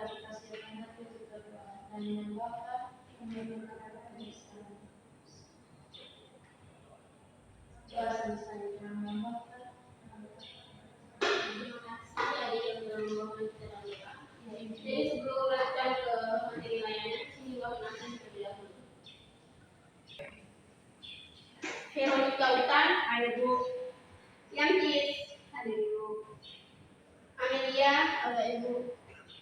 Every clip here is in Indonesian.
dihasilkan tapi juga dan yang Bapak kemudian akan dihasilkan. Bahasa saya yang Bapak. Terima kasih adik yang telah memohon terangkan. Jadi sebelum melanjutkan ke materi lainnya, sini Bapak nanti terlebih dahulu. Veronica Utan, ada Bu. Yantis, ada Ibu. Amelia, ada Ibu.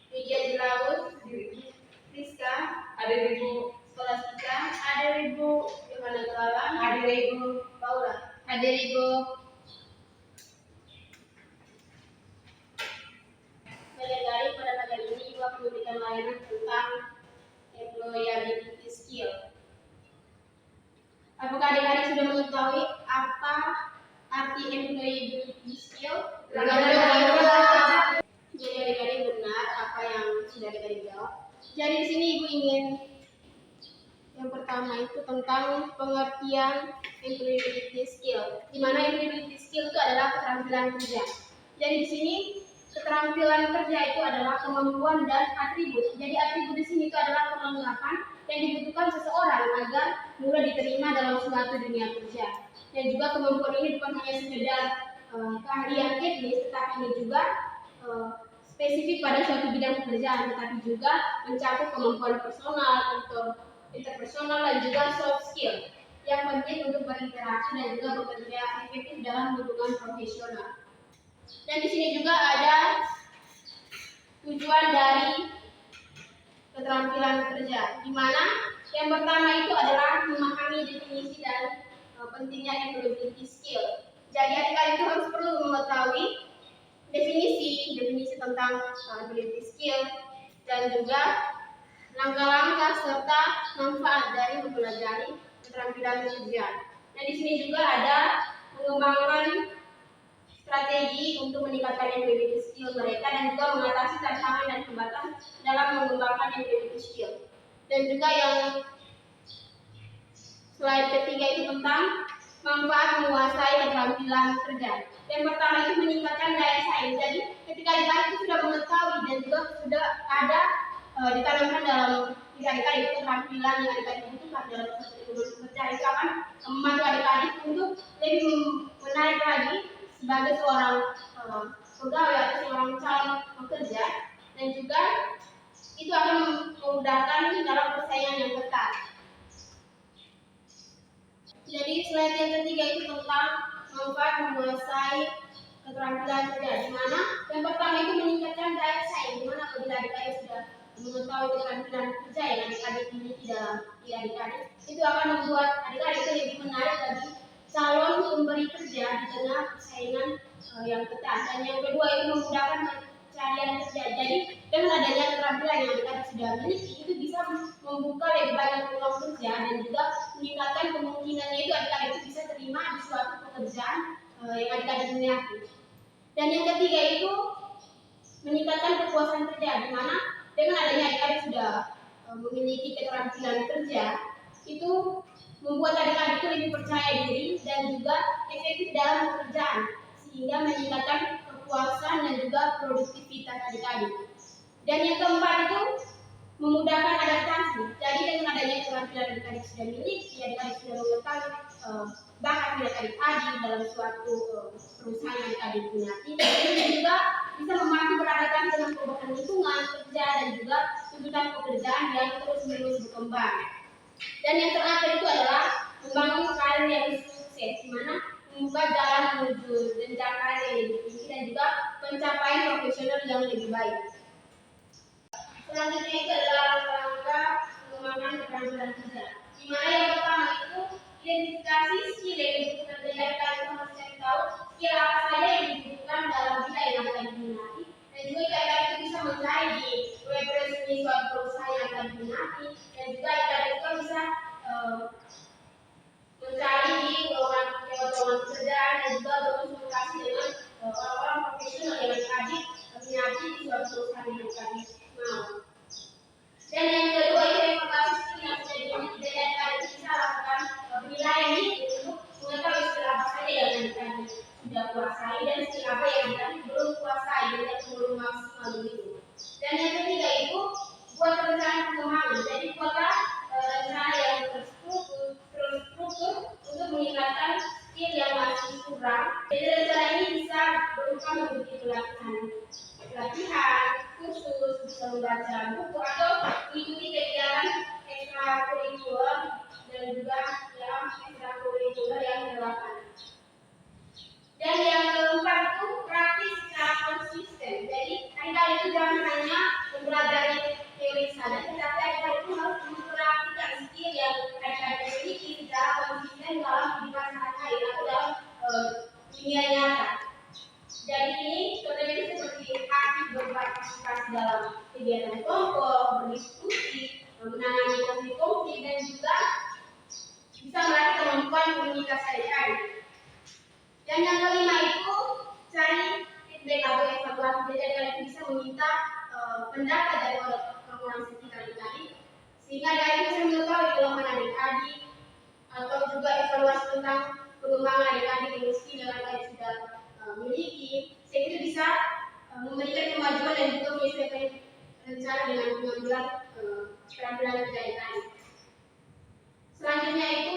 Lydia Jelaus, ada Ibu. Rizka, ada Ibu. Scholastica, ada Ibu. Yohana Clara, ada Ibu. Paula, ada Ibu. Dari pada pagi ini Ibu akan memberikan layanan tentang employability skill. Apakah adik-adik sudah mengetahui apa arti employability skill? Jadi adik-adik benar apa yang sudah adik-adik jawab. Jadi di sini Ibu ingin yang pertama itu tentang pengertian employability skill. Di mana employability skill itu adalah keterampilan kerja. Jadi di sini keterampilan kerja itu adalah kemampuan dan atribut. Jadi atribut di sini itu adalah perlengkapan yang dibutuhkan seseorang agar mudah diterima dalam suatu dunia kerja. Dan juga kemampuan ini bukan hanya sekedar keahlian teknis, tetapi ini juga spesifik pada suatu bidang pekerjaan, tetapi juga mencakup kemampuan personal, interpersonal dan juga soft skill yang penting untuk berinteraksi dan juga bekerja efektif dalam lingkungan profesional. Dan di sini juga ada tujuan dari keterampilan kerja, di mana yang pertama itu adalah memahami definisi dan pentingnya employability skill. Jadi adik-adik itu harus perlu mengetahui definisi tentang employability skill dan juga langkah-langkah serta manfaat dari mempelajari keterampilan kerja. Dan di sini juga ada mengembangkan strategi untuk meningkatkan employability skill mereka dan juga mengatasi tantangan dan hambatan dalam mengembangkan employability skill. Dan juga yang slide ketiga itu tentang manfaat menguasai keterampilan kerja. Yang pertama itu meningkatkan daya saing. Jadi ketika adik-adik sudah mengetahui dan juga sudah ada ditanamkan dalam diri adik-adik keterampilan yang adik-adik butuhkan dalam suatu lingkungan kerja, itu akan membantu adik-adik untuk lebih menarik lagi sebagai seorang pegawai atau seorang calon pekerja, dan juga itu akan memudahkan dalam persaingan yang ketat. Jadi slide yang ketiga itu tentang manfaat menguasai keterampilan kerja, di mana yang pertama itu meningkatkan daya saing, di mana apabila adik-adik sudah mengetahui keterampilan kerja yang adik-adik miliki dalam diri adik-adik, itu akan membuat adik-adik itu lebih menarik bagi calon pemberi kerja di tengah persaingan yang ketat. Dan yang kedua itu memudahkan pencarian kerja. Jadi dengan adanya keterampilan yang adik-adik sudah miliki, itu bisa membuka lebih banyak peluang kerja dan juga meningkatkan kemungkinannya itu adik-adik itu bisa terima di suatu pekerjaan yang adik-adik miliki. Dan yang ketiga itu meningkatkan kepuasan kerja, di mana dengan adanya adik-adik sudah memiliki keterampilan kerja, itu membuat adik-adik itu lebih percaya diri dan juga efektif dalam pekerjaan, sehingga meningkatkan kepuasan dan juga produktivitas adik-adik. Dan yang keempat itu memudahkan adaptasi. Jadi dengan adanya keterampilan adik-adik sudah miliki, adik-adik sudah mengetahui bakat adik-adik dalam suatu perusahaan yang adik minati, dan juga bisa membantu beradaptasi dengan perubahan lingkungan kerja dan juga tuntutan pekerjaan yang terus-menerus berkembang. Dan yang terakhir itu adalah membangun karir yang sukses, di mana membuka jalan menuju jenjang karir yang lebih tinggi dan juga pencapaian profesional yang lebih baik. Selanjutnya itu adalah langkah mengembangkan keterampilan kerja, di mana yang pertama itu identifikasi skill yang dibutuhkan. Jadi kalian harus cari tahu skill apa saja yang dibutuhkan dalam bidang yang akan diminati, dan juga kalian itu bisa mencari di web resmi suatu perusahaan yang akan diminati, dan juga kalian juga bisa mencari di lowongan pekerjaan dan juga berkonsultasi dengan orang-orang profesional yang adik minati di suatu perusahaan yang adik mau. Dan yang kedua itu evaluasi skill yang sudah dimiliki, dan kalian bisa lakukan penilaian ini untuk mengetahui skill apa saja yang kalian sudah kuasai dan skill apa yang kalian belum kuasai dan yang belum maksimal begitu. Dan yang membaca buku atau mengikuti kegiatan ekstrakurikuler dan juga yang ekstrakurikuler yang relevan. Dan yang keempat itu praktis secara konsisten. Jadi adik-adik itu jangan hanya mempelajari teori saja, tetapi adik-adik itu harus mempraktikkan skill yang adik-adik miliki secara konsisten dalam kehidupan sehari-hari atau dalam dunia nyata. Jadi ini contohnya itu seperti aktif berpartisipasi dalam kegiatan kelompok, berdiskusi, menangani konflik dan juga bisa melatih kemampuan komunikasi adik-adik. Dan yang kelima itu cari feedback atau evaluasi. Jadi adik-adik bisa meminta pendapat dari orang sekitar adik-adik sehingga adik-adik bisa mengetahui kelemahan adik-adik atau juga evaluasi tentang pengembangan adik-adik yang skill yang adik-adik sudah miliki, sehingga itu bisa memberikan kemajuan dan juga menyesuaikan rencana dengan pengambilan keterampilan kerja adik-adik. Selanjutnya itu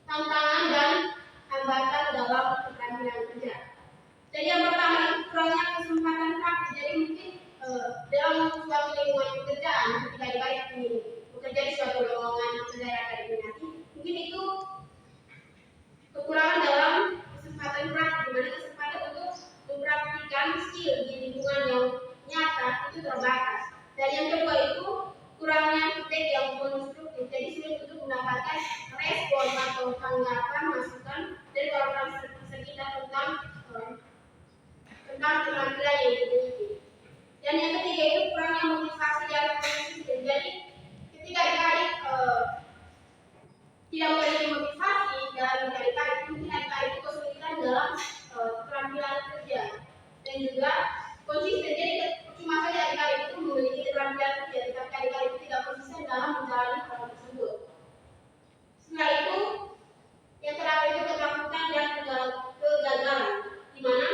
tantangan dan hambatan dalam keterampilan kerja. Jadi yang pertama itu kurangnya kesempatan praktis. Jadi mungkin dalam suatu lingkungan pekerjaan ketika adik-adik ingin bekerja di suatu lowongan kerja yang akan diminati, mungkin itu kekurangan dalam kesempatan praktis, di mana kesempatan untuk mempraktikkan skill di lingkungan yang nyata itu terbatas. Dan yang kedua itu kurangnya feedback yang konstruktif. Jadi sulit untuk mendapatkan respon atau tanggapan masukan dari orang sekitar tentang penampilan yang dimiliki. Dan yang ketiga itu kurangnya motivasi dan konsisten. Jadi ketika adik-adik tidak memiliki motivasi dalam adik-adik, mungkin adik-adik itu kesulitan dalam keterampilan kerja dan juga konsisten. Jadi cuma saja adik-adik itu memiliki keterampilan kerja, tetapi adik-adik itu tidak konsisten dalam menjalani hal tersebut. Setelah itu, yang terakhir itu ketakutan dan kegagalan, di mana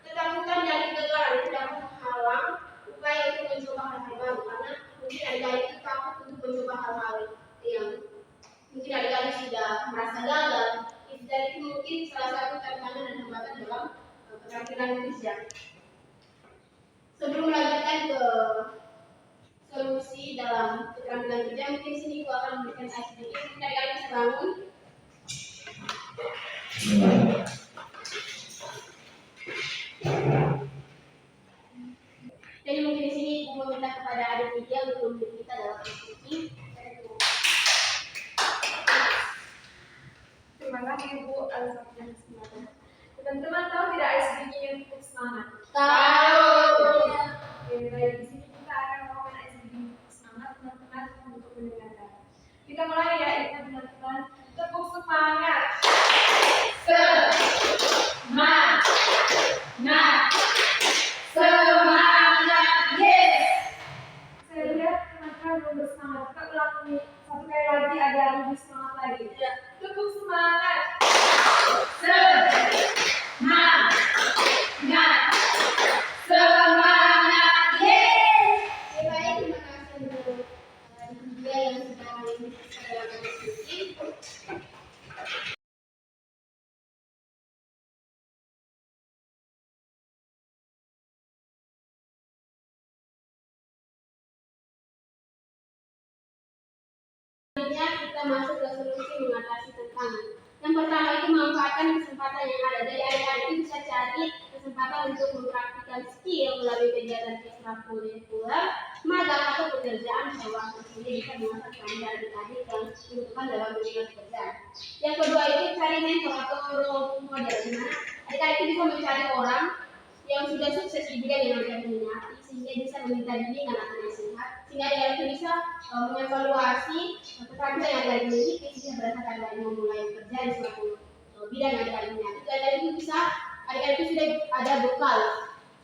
ketakutan dan kegagalan itu dapat menghalang upaya untuk mencoba hal-hal baru, karena mungkin adik-adik itu takut untuk mencoba hal-hal yang mungkin adik-adik sudah merasa gagal. Dan itu mungkin salah satu tantangan dan hambatan dalam keterampilan kerja. Sebelum melanjutkan ke solusi dalam keterampilan kerja, mungkin sini aku akan memberikan sedikit. Mungkin adik-adik bisa bangun. Jadi mungkin di sini aku meminta kepada adik media untuk membantu kita dalam diskusi. Terima kasih Bu atas waktu dan kesempatan. Teman-teman tahu tidak ada sedikit untuk semangat? Tahu. Baik, di sini kita akan melakukan SDG semangat teman-teman untuk mendengarkan. Kita mulai ya, ingat teman-teman, tepuk semangat. Semangat. Semangat. Yes. Saya lihat teman-teman belum bersemangat. Kita ulangi satu kali lagi agar lebih semangat lagi. Ya. Tepuk semangat. Semangat. Semangat. Yes. Baik, terima kasih untuk dia yang sudah mengikuti dalam diskusi. Selanjutnya kita masuk ke solusi mengatasi tantangan. Yang pertama itu memanfaatkan kesempatan yang ada. Jadi adik-adik itu bisa cari kesempatan untuk mempraktikkan skill melalui kegiatan ekstrakurikuler, magang atau pekerjaan sewaktu sehingga bisa memanfaatkan adik-adik yang dibutuhkan dalam dunia pekerjaan. Yang kedua itu cari mentor atau role model, di mana adik-adik itu bisa mencari orang yang sudah sukses di bidang yang mereka minati sehingga bisa meminta bimbingan atau nasihat, sehingga adik-adik itu bisa mengevaluasi keterampilan yang adik-adik miliki sehingga berdasarkan adik-adik memulai bekerja di suatu bidang yang adik-adik minati. Adik-adik itu bisa, adik-adik itu sudah ada bekal,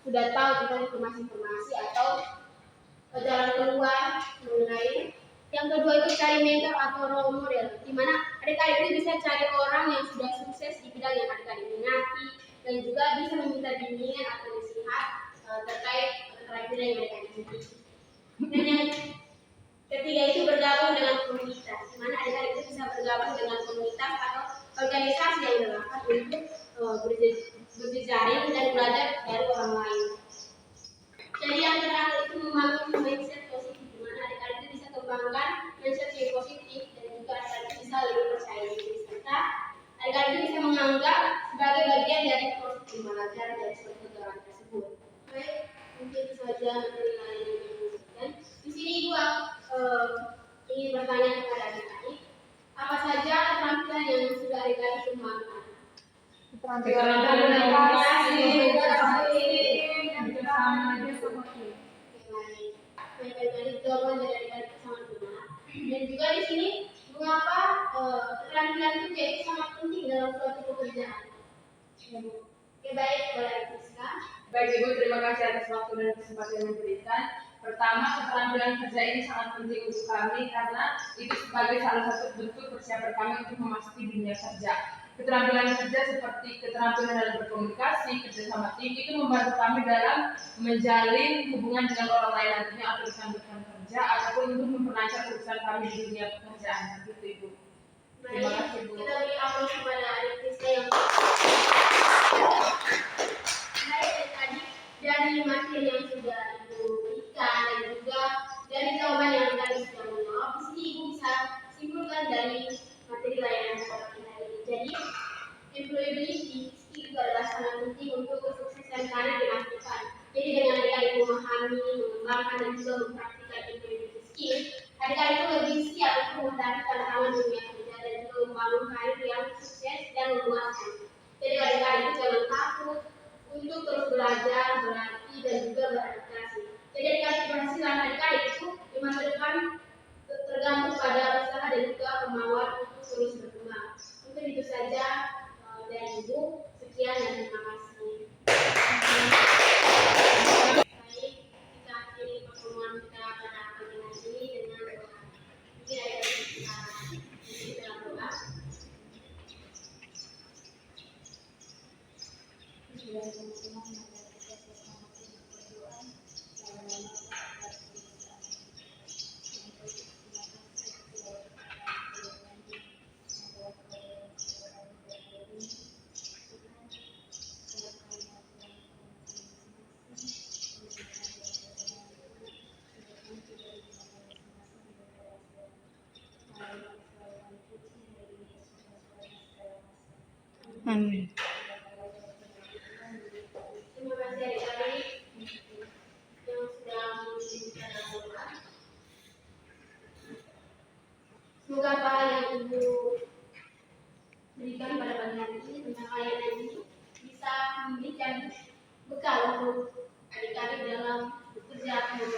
sudah tahu tentang informasi-informasi atau jalan keluar mengenai. Yang kedua itu cari mentor atau role model, di mana adik-adik itu bisa cari orang yang sudah sukses di bidang yang adik-adik minati dan juga bisa meminta bimbingan atau nasihat terkait keterampilan yang adik-adik miliki. Dan yang ketiga itu bergabung dengan komunitas, di mana adik-adik itu bisa bergabung dengan komunitas atau organisasi yang relevan untuk berjejaring dan belajar dari orang lain. Jadi yang terakhir itu membangun keterampilan komunikasi, kerjasama dia sama tim. Baik, jawaban dari adik-adik sangat benar. Dan juga di sini mengapa keterampilan kerja itu sangat penting dalam suatu pekerjaan. Oke, baik, boleh Rizka. Baik Ibu, terima kasih atas waktu dan kesempatan yang diberikan. Pertama, keterampilan kerja ini sangat penting untuk kami karena itu sebagai salah satu bentuk persiapan kami untuk memasuki dunia kerja. Keterampilan kerja seperti keterampilan dalam berkomunikasi, kerjasama tim itu membantu kami dalam menjalin hubungan dengan orang lain nantinya atau rekan-rekan kerja ataupun untuk memperlancar urusan kami di dunia pekerjaan. Begitu Ibu. Terima kasih Bu. Kita beri aplaus kepada adik Rizka yang baik tadi dari materi yang sudah Ibu berikan dan juga dari jawaban yang tadi sudah menjawab. Di sini Ibu bisa simpulkan dari materi layanan sekolah kita ini. Jadi, employability skill itu adalah sangat penting untuk kesuksesan karir di masa depan. Jadi dengan adik-adik memahami, mengembangkan dan juga mempraktikkan employability skill, adik-adik itu lebih siap untuk menghadapi tantangan dunia kerja dan juga membangun karir yang sukses dan memuaskan. Jadi adik-adik itu jangan takut untuk terus belajar, berlatih dan juga beradaptasi. Jadi adik-adik keberhasilan adik-adik itu di masa depan tergantung pada usaha dan juga kemauan untuk terus berkembang. Mungkin itu saja dari Ibu. Sekian dan terima kasih. Baik, kita akhiri pertemuan kita pada pagi hari ini dengan doa. Mungkin ada yang kita dalam doa. Amin. Terima kasih adik-adik yang sudah mengirimkan doa. Semoga apa yang Ibu berikan pada pagi hari ini tentang layanan ini bisa memberikan bekal untuk adik-adik dalam bekerja atau